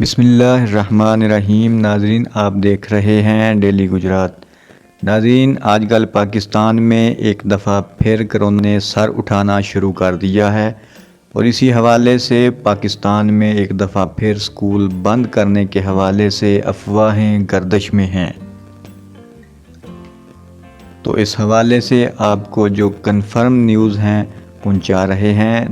بسم اللہ الرحمن الرحیم۔ ناظرین، آپ دیکھ رہے ہیں ڈیلی گجرات۔ ناظرین، آج کل پاکستان میں ایک دفعہ پھر کرونا نے سر اٹھانا شروع کر دیا ہے اور اسی حوالے سے پاکستان میں ایک دفعہ پھر سکول بند کرنے کے حوالے سے افواہیں گردش میں ہیں۔ تو اس حوالے سے آپ کو جو کنفرم نیوز ہیں پہنچا رہے ہیں۔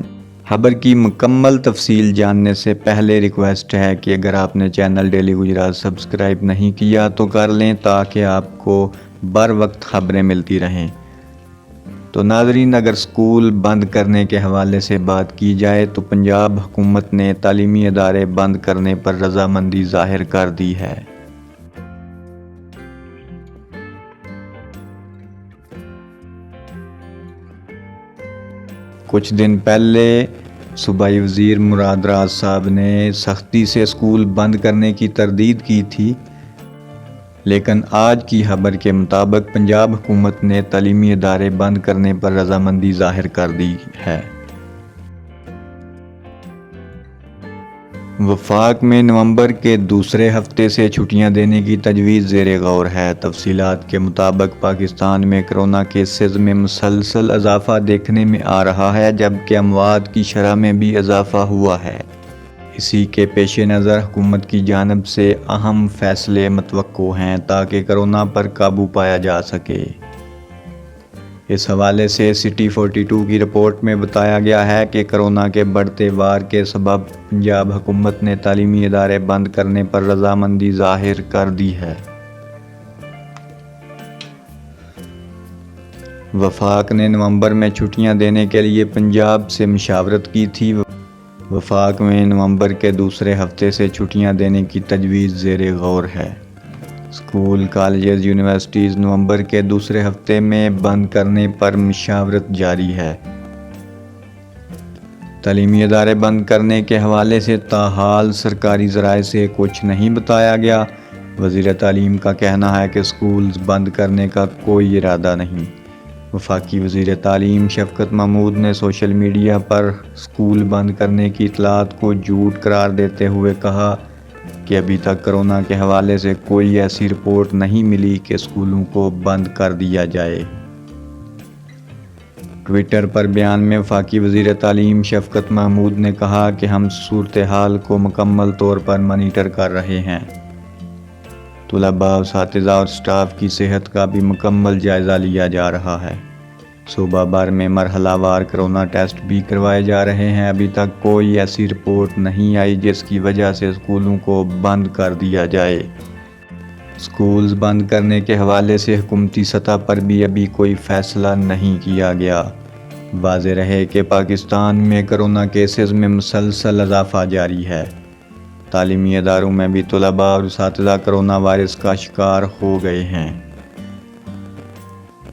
خبر کی مکمل تفصیل جاننے سے پہلے ریکویسٹ ہے کہ اگر آپ نے چینل ڈیلی گجرات سبسکرائب نہیں کیا تو کر لیں تاکہ آپ کو بر وقت خبریں ملتی رہیں۔ تو ناظرین، اگر سکول بند کرنے کے حوالے سے بات کی جائے تو پنجاب حکومت نے تعلیمی ادارے بند کرنے پر رضامندی ظاہر کر دی ہے۔ کچھ دن پہلے صوبائی وزیر مراد راز صاحب نے سختی سے سکول بند کرنے کی تردید کی تھی، لیکن آج کی خبر کے مطابق پنجاب حکومت نے تعلیمی ادارے بند کرنے پر رضامندی ظاہر کر دی ہے۔ وفاق میں نومبر کے دوسرے ہفتے سے چھٹیاں دینے کی تجویز زیر غور ہے۔ تفصیلات کے مطابق پاکستان میں کرونا کیسز میں مسلسل اضافہ دیکھنے میں آ رہا ہے، جبکہ اموات کی شرح میں بھی اضافہ ہوا ہے۔ اسی کے پیش نظر حکومت کی جانب سے اہم فیصلے متوقع ہیں تاکہ کرونا پر قابو پایا جا سکے۔ اس حوالے سے سٹی 42 کی رپورٹ میں بتایا گیا ہے کہ کرونا کے بڑھتے وار کے سبب پنجاب حکومت نے تعلیمی ادارے بند کرنے پر رضامندی ظاہر کر دی ہے۔ وفاق نے نومبر میں چھٹیاں دینے کے لیے پنجاب سے مشاورت کی تھی۔ وفاق میں نومبر کے دوسرے ہفتے سے چھٹیاں دینے کی تجویز زیر غور ہے۔ اسکول، کالجز، یونیورسٹیز نومبر کے دوسرے ہفتے میں بند کرنے پر مشاورت جاری ہے۔ تعلیمی ادارے بند کرنے کے حوالے سے تاحال سرکاری ذرائع سے کچھ نہیں بتایا گیا۔ وزیر تعلیم کا کہنا ہے کہ اسکولز بند کرنے کا کوئی ارادہ نہیں۔ وفاقی وزیر تعلیم شفقت محمود نے سوشل میڈیا پر اسکول بند کرنے کی اطلاعات کو جھوٹ قرار دیتے ہوئے کہا کہ ابھی تک کرونا کے حوالے سے کوئی ایسی رپورٹ نہیں ملی کہ اسکولوں کو بند کر دیا جائے۔ ٹویٹر پر بیان میں وفاقی وزیر تعلیم شفقت محمود نے کہا کہ ہم صورتحال کو مکمل طور پر مانیٹر کر رہے ہیں۔ طلباء، اساتذہ اور سٹاف کی صحت کا بھی مکمل جائزہ لیا جا رہا ہے۔ صوبہ بھر میں مرحلہ وار کرونا ٹیسٹ بھی کروائے جا رہے ہیں۔ ابھی تک کوئی ایسی رپورٹ نہیں آئی جس کی وجہ سے اسکولوں کو بند کر دیا جائے۔ اسکولز بند کرنے کے حوالے سے حکومتی سطح پر بھی ابھی کوئی فیصلہ نہیں کیا گیا۔ واضح رہے کہ پاکستان میں کرونا کیسز میں مسلسل اضافہ جاری ہے۔ تعلیمی اداروں میں بھی طلباء اور اساتذہ کرونا وائرس کا شکار ہو گئے ہیں۔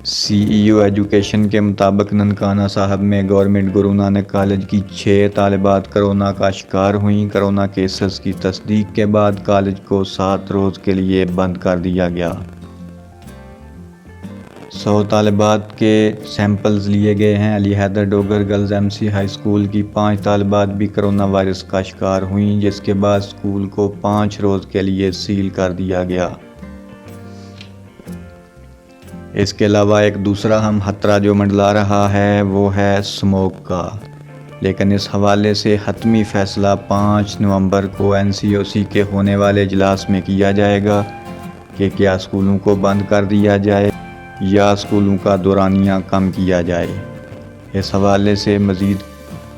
سی ای او ایجوکیشن کے مطابق ننکانہ صاحب میں گورنمنٹ گرو نانک کالج کی 6 طالبات کرونا کا شکار ہوئیں۔ کرونا کیسز کی تصدیق کے بعد کالج کو 7 روز کے لیے بند کر دیا گیا۔ 100 طالبات کے سیمپلز لیے گئے ہیں۔ Ali Haider Dogar girls M C high school کی 5 طالبات بھی کرونا وائرس کا شکار ہوئیں، جس کے بعد اسکول کو 5 روز کے لیے سیل کر دیا گیا۔ اس کے علاوہ ایک دوسرا اہم خطرہ جو منڈلا رہا ہے وہ ہے اسموک کا، لیکن اس حوالے سے حتمی فیصلہ 5 نومبر کو این سی او سی کے ہونے والے اجلاس میں کیا جائے گا کہ کیا اسکولوں کو بند کر دیا جائے یا اسکولوں کا دورانیہ کم کیا جائے۔ اس حوالے سے مزید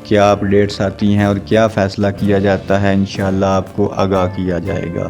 کیا اپڈیٹس آتی ہیں اور کیا فیصلہ کیا جاتا ہے، انشاءاللہ آپ کو آگاہ کیا جائے گا۔